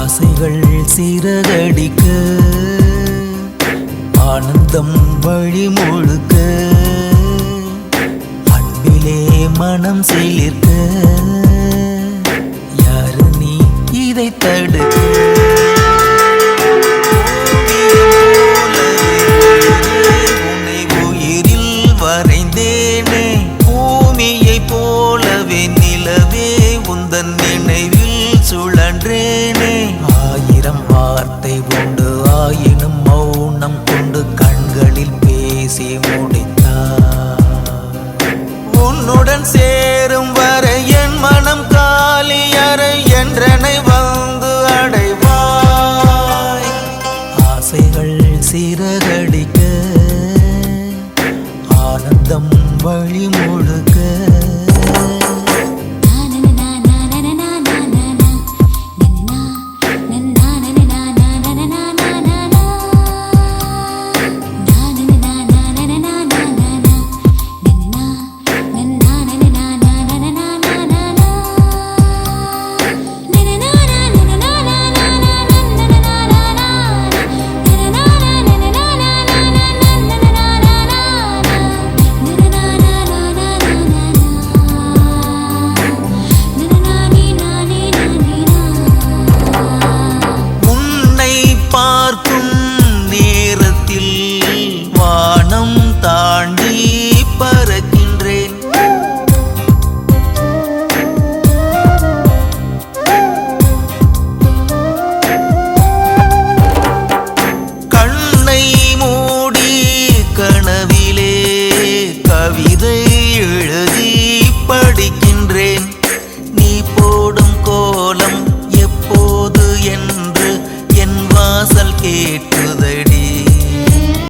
ஆசைகள் சிறகடிக்க ஆனந்தம் வழி முழுக்க அன்பிலே மனம் சிலிர்க்க யாரு நீ இதை தடுக்க உன்னை உயிரில் வரைந்தேனே பூமியை போலவே நிலவே உந்தன் நினைவில் சுழன்றேனே ஆயிரம் வார்த்தை உண்டு ஆயினும் மௌனம் கொண்டு கண்களில் பேசி முடித்தார் உன்னுடன்